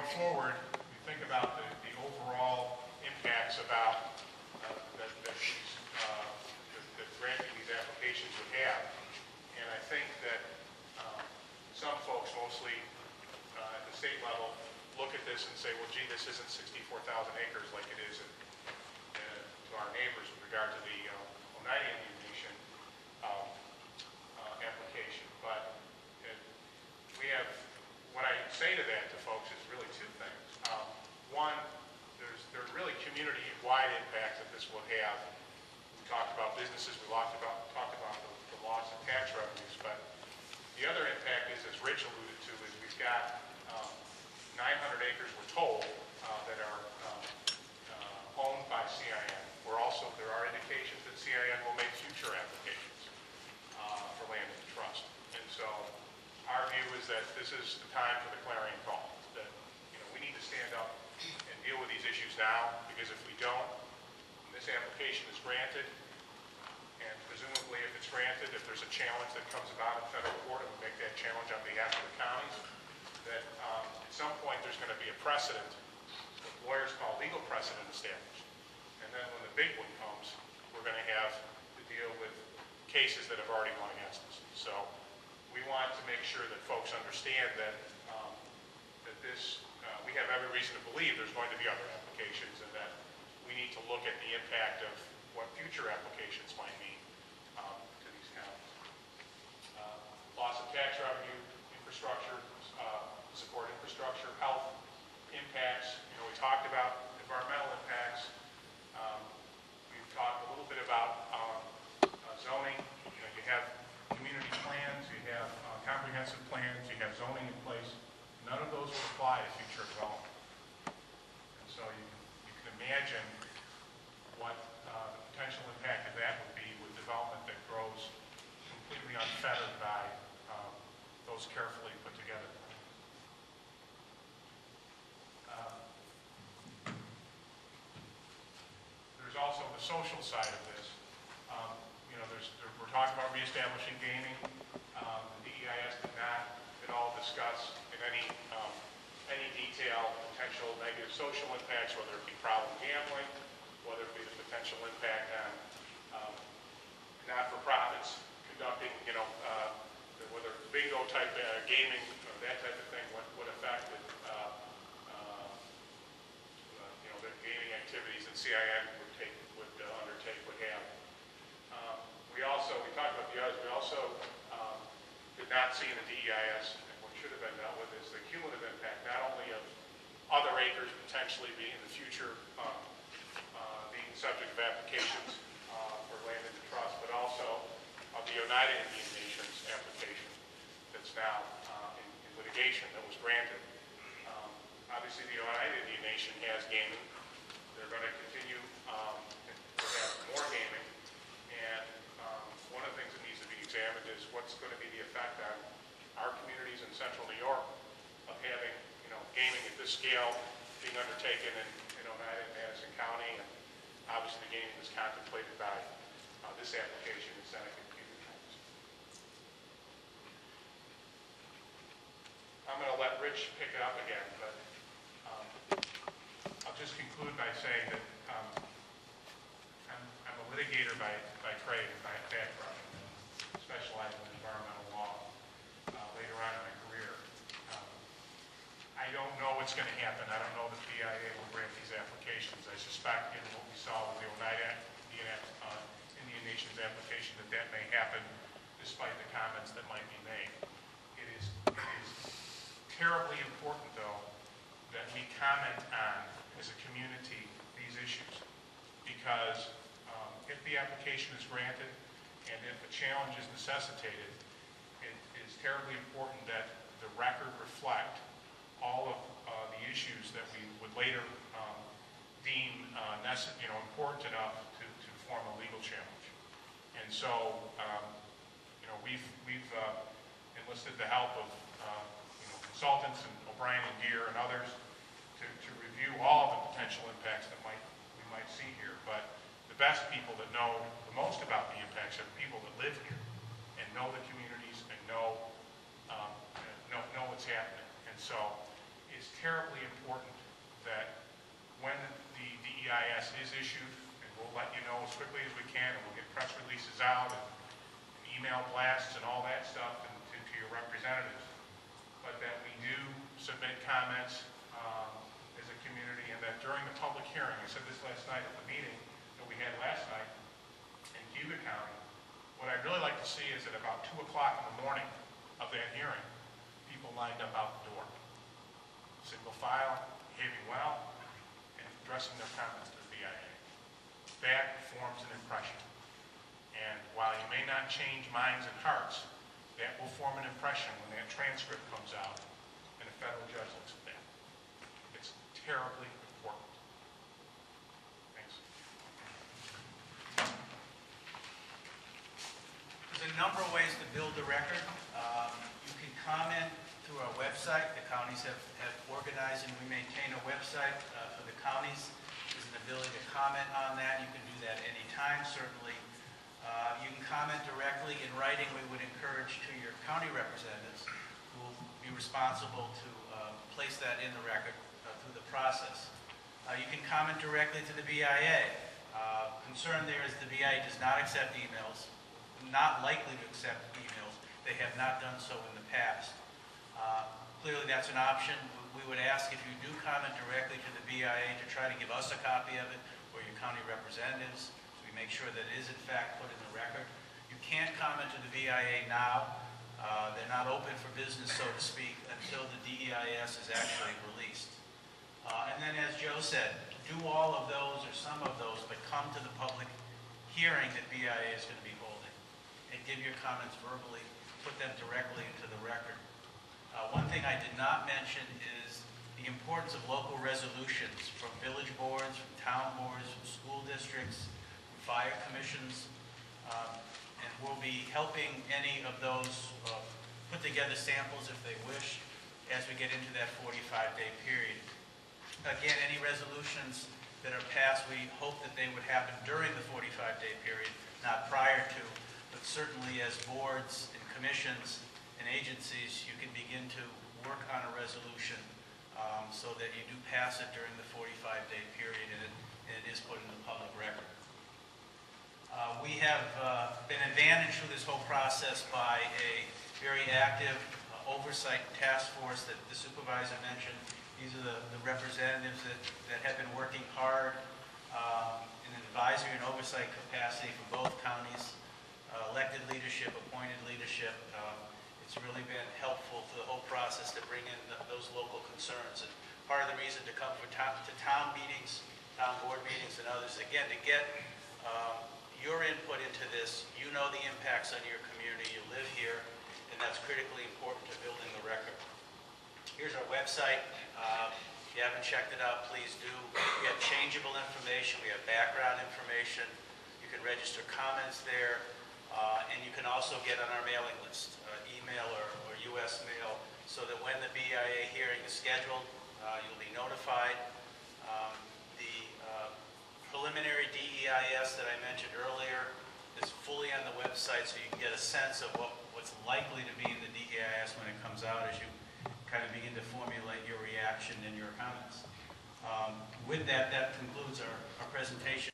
going forward, we think about the overall impacts about that granting these applications would have. And I think that some folks, mostly at the state level, look at this and say, well, gee, this isn't 64,000 acres like it is to our neighbors with regard to the Oneida Indian Nation application. But we have, what I say to that to folks is really two things. One, there are really community-wide impacts that this will have. We talked about businesses, we talked about the loss of tax revenues, but the other impact is, as Rich alluded to, is we've got 900 acres, we're told, that are owned by CIN. There are indications that CIN will make future applications for land in trust. And so our view is that this is the time for the clarion call, that we need to stand up and deal with these issues now, because if we don't, this application is granted, and presumably if it's granted, if there's a challenge that comes about in federal court, and we make that challenge on behalf of the counties, that at some point there's going to be a precedent, what lawyers call legal precedent, established. And then when the big one comes, we're going to have to deal with cases that have already gone against us. So we want to make sure that folks understand that we have every reason to believe there's going to be other applications, and that we need to look at the impact of what future applications might mean to these counties. Loss of tax revenue, infrastructure, support infrastructure, health impacts. We talked about environmental impacts. We've talked a little bit about zoning. You have community plans, you have comprehensive plans, you have zoning in place. None of those will apply to future development. And so you can imagine what the potential impact of that would be with development that grows completely unfettered by those carefully put together plans. There's also the social side of this. We're talking about reestablishing gaming. The DEIS did not at all discuss in any detail potential negative social impacts, whether it be problem gambling, whether it be the potential impact on not-for-profits conducting, whether bingo type gaming or that type of thing would affect it, the gaming activities that CIN would undertake would have. We talked about the others. We also did not see in the DEIS, and what should have been dealt with, is the cumulative impact, not only of other acres potentially being in the future being subject of applications for land in the trust, but also of the Oneida Indian Nation's application that's now in litigation that was granted. Obviously, the Oneida Indian Nation has gaming. They're going to continue to have more gaming, and one of the things that needs to be examined is what's going to be the effect on our communities in central New York of having, gaming at this scale being undertaken in Oneida and Madison County, and obviously the gaming is contemplated by this application in Seneca and Keel counties. I'm going to let Rich pick it up again, but I'll just conclude by saying that I'm a litigator by trade and by background, specializing in environmental law later on in my career. I don't know what's going to happen. I don't know that the DIA will grant these applications. I suspect, given what we saw with the Oneida Indian Nation's application, that may happen despite the comments that might be made. It is terribly important, though, that we comment on, as a community, these issues, because if the application is granted and if a challenge is necessitated, it is terribly important that the record reflect all of the issues that we would later deem important enough to form a legal challenge. And so, we've enlisted the help of consultants and O'Brien and Gear and others to review all of the potential impacts that we might see here. But the best people that know the most about the impacts are the people that live here and know the communities and know what's happening. And so it's terribly important DEIS is issued, and we'll let you know as quickly as we can, and we'll get press releases out and email blasts and all that stuff to your representatives. But that we do submit comments as a community, and that during the public hearing, I said this last night at the meeting that we had last night in Cayuga County, what I'd really like to see is at about 2 o'clock in the morning of that hearing, people lined up out the door, single file, behaving well, and addressing their comments to the BIA. That forms an impression. And while you may not change minds and hearts, that will form an impression when that transcript comes out and a federal judge looks at that. It's terribly important. Thanks. There's a number of ways to build the record. You can comment through our website. The counties have organized, and we maintain a website for the counties. There's an ability to comment on that. You can do that anytime, certainly. You can comment directly in writing. We would encourage to your county representatives who will be responsible to place that in the record through the process. You can comment directly to the BIA. Concern there is the BIA does not accept emails, not likely to accept emails. They have not done so in the past. Clearly that's an option. We would ask if you do comment directly to the BIA to try to give us a copy of it or your county representatives. Make sure that it is in fact put in the record. You can't comment to the BIA now. They're not open for business, so to speak, until the DEIS is actually released. And then, as Joe said, do all of those or some of those, but come to the public hearing that BIA is going to be holding. And give your comments verbally, put them directly into the record. One thing I did not mention is the importance of local resolutions from village boards, from town boards, from school districts, fire commissions, and we'll be helping any of those put together samples if they wish as we get into that 45-day period. Again, any resolutions that are passed, we hope that they would happen during the 45-day period, not prior to, but certainly as boards and commissions and agencies, you can begin to work on a resolution so that you do pass it during the 45-day period and it is put in the public record. We have been advantaged through this whole process by a very active oversight task force that the supervisor mentioned. These are the representatives that have been working hard in an advisory and oversight capacity for both counties, elected leadership, appointed leadership. It's really been helpful to the whole process to bring in those local concerns. And part of the reason to come to town meetings, town board meetings and others, again, to get your input into this. You know the impacts on your community, you live here, and that's critically important to building the record. Here's our website. If you haven't checked it out, please do. We have changeable information, we have background information. You can register comments there, and you can also get on our mailing list, email or US mail, so that when the BIA hearing is scheduled, you'll be notified. Preliminary DEIS that I mentioned earlier is fully on the website, so you can get a sense of what's likely to be in the DEIS when it comes out as you kind of begin to formulate your reaction and your comments. With that, that concludes our presentation.